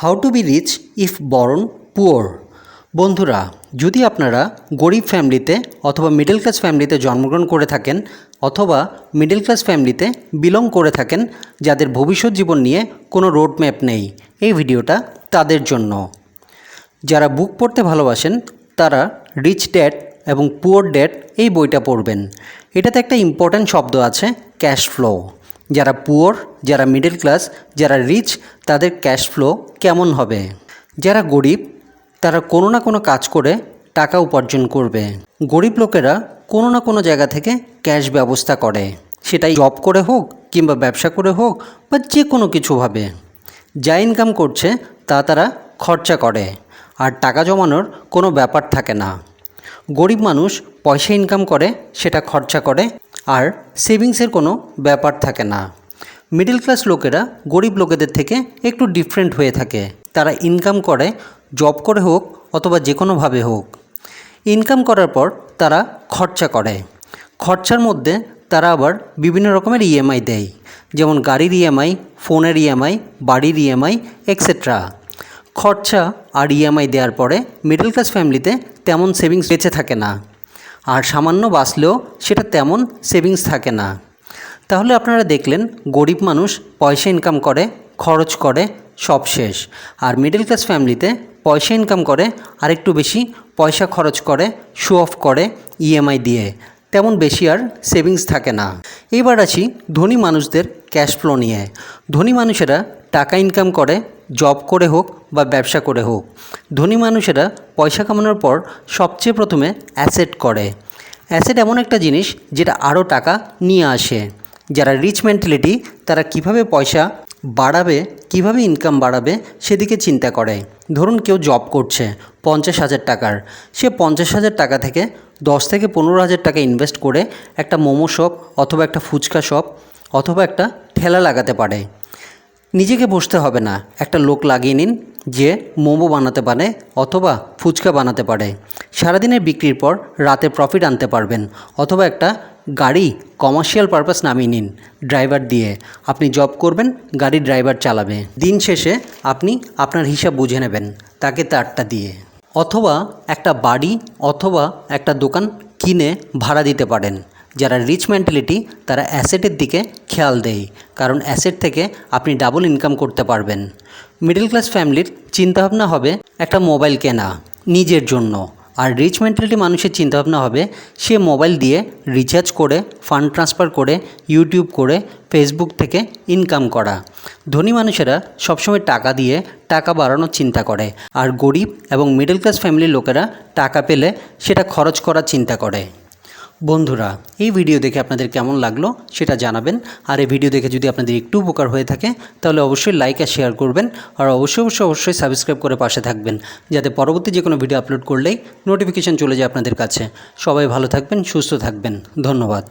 How to be rich if born poor. বন্ধুরা, যদি আপনারা গরিব ফ্যামিলিতে অথবা মিডল ক্লাস ফ্যামিলিতে জন্মগ্রহণ করে থাকেন অথবা মিডল ক্লাস ফ্যামিলিতে বিলং করে থাকেন, যাদের ভবিষ্যৎ জীবন নিয়ে কোনো রোড ম্যাপ নেই, এই ভিডিওটা তাদের জন্য। যারা বুক পড়তে ভালোবাসেন তারা রিচ ড্যাড এবং পুয়ার ড্যাড এই বইটা পড়বেন। এটাতে একটা ইম্পর্ট্যান্ট শব্দ আছে, ক্যাশ ফ্লো। যারা পুয়ার, যারা মিডল ক্লাস, যারা রিচ, তাদের ক্যাশ ফ্লো কেমন হবে? যারা গরিব তারা কোনো না কোনো কাজ করে টাকা উপার্জন করবে। গরিব লোকেরা কোনো না কোনো জায়গা থেকে ক্যাশ ব্যবস্থা করে, সেটাই জব করে হোক কিংবা ব্যবসা করে হোক বা যে কোনো কিছুভাবে। যা ইনকাম করছে তা তারা খরচা করে, আর টাকা জমানোর কোনো ব্যাপার থাকে না। গরিব মানুষ পয়সা ইনকাম করে, সেটা খরচা করে, আর সেভিংসের কোনো ব্যাপার থাকে না। মিডল ক্লাস লোকেরা গরিব লোকেদের থেকে একটু ডিফারেন্ট হয়ে থাকে। তারা ইনকাম করে, জব করে হোক অথবা যে কোনোভাবে হোক। ইনকাম করার পর তারা খরচা করে। খরচার মধ্যে তারা আবার বিভিন্ন রকমের ইএমআই দেয়, যেমন গাড়ির ইএমআই, ফোনের ইএমআই, বাড়ির ইএমআই এক্সেট্রা। খরচা আর ইএমআই দেওয়ার পরে মিডল ক্লাস ফ্যামিলিতে তেমন সেভিংস বেঁচে থাকে না, আর সামান্য বাঁচলেও সেটা তেমন সেভিংস থাকে না। তাহলে আপনারা দেখলেন, গরিব মানুষ পয়সা ইনকাম করে, খরচ করে, সব শেষ। আর মিডল ক্লাস ফ্যামিলিতে পয়সা ইনকাম করে, আর একটু বেশি পয়সা খরচ করে, শো অফ করে ইএমআই দিয়ে, তেমন বেশি আর সেভিংস থাকে না। এবার আসি ধনী মানুষদের ক্যাশ ফ্লো নিয়ে। ধনী মানুষেরা টাকা ইনকাম করে, জব করে হোক বা ব্যবসা করে হোক। ধনী মানুষেরা পয়সা কামানোর পর সবচেয়ে প্রথমে অ্যাসেট করে। অ্যাসেট এমন একটা জিনিস যেটা আরও টাকা নিয়ে আসে। যারা রিচ মেন্টালিটি, তারা কিভাবে পয়সা বাড়াবে, কিভাবে ইনকাম বাড়াবে সেদিকে চিন্তা করে। ধরুন কেউ জব করছে 50,000 টাকার, সে 50,000 টাকা থেকে 10 থেকে 15,000 টাকা ইনভেস্ট করে একটা মোমো শপ অথবা একটা ফুচকা শপ অথবা একটা ঠেলা লাগাতে পারে। নিজেকে বসতে হবে না, একটা লোক লাগিয়ে নিন যে মোমো বানাতে পারে অথবা ফুচকা বানাতে পারে। সারাদিনের বিক্রির পর রাতে প্রফিট আনতে পারবেন। অথবা একটা গাড়ি কমার্শিয়াল পারপাস নামিয়ে নিন ড্রাইভার দিয়ে, আপনি জব করবেন, গাড়ির ড্রাইভার চালাবে। দিন শেষে আপনি আপনার হিসাব বুঝে নেবেন তাকে তারটা দিয়ে। অথবা একটা বাড়ি অথবা একটা দোকান কিনে ভাড়া দিতে পারেন। যারা রিচ মেন্টালিটি, তারা অ্যাসেটের দিকে খেয়াল দেয়, কারণ অ্যাসেট থেকে আপনি ডাবল ইনকাম করতে পারবেন। মিডল ক্লাস ফ্যামিলির চিন্তাভাবনা হবে একটা মোবাইল কেনা নিজের জন্য, আর রিচ মেন্টালিটি মানুষের চিন্তাভাবনা হবে সে মোবাইল দিয়ে রিচার্জ করে, ফান্ড ট্রান্সফার করে, ইউটিউব করে, ফেসবুক থেকে ইনকাম করা। ধনী মানুষেরা সবসময় টাকা দিয়ে টাকা বাড়ানোর চিন্তা করে, আর গরিব এবং মিডল ক্লাস ফ্যামিলির লোকেরা টাকা পেলে সেটা খরচ করার চিন্তা করে। বন্ধুরা, এই ভিডিও দেখে আপনাদের কেমন লাগলো সেটা জানাবেন। আর এই ভিডিও দেখে যদি আপনাদের একটু উপকার হয়ে থাকে তাহলে অবশ্যই লাইক আর শেয়ার করবেন, আর অবশ্যই সাবস্ক্রাইব করে পাশে থাকবেন, যাতে পরবর্তী যে কোনো ভিডিও আপলোড করলেই নোটিফিকেশান চলে যায় আপনাদের কাছে। সবাই ভালো থাকবেন, সুস্থ থাকবেন। ধন্যবাদ।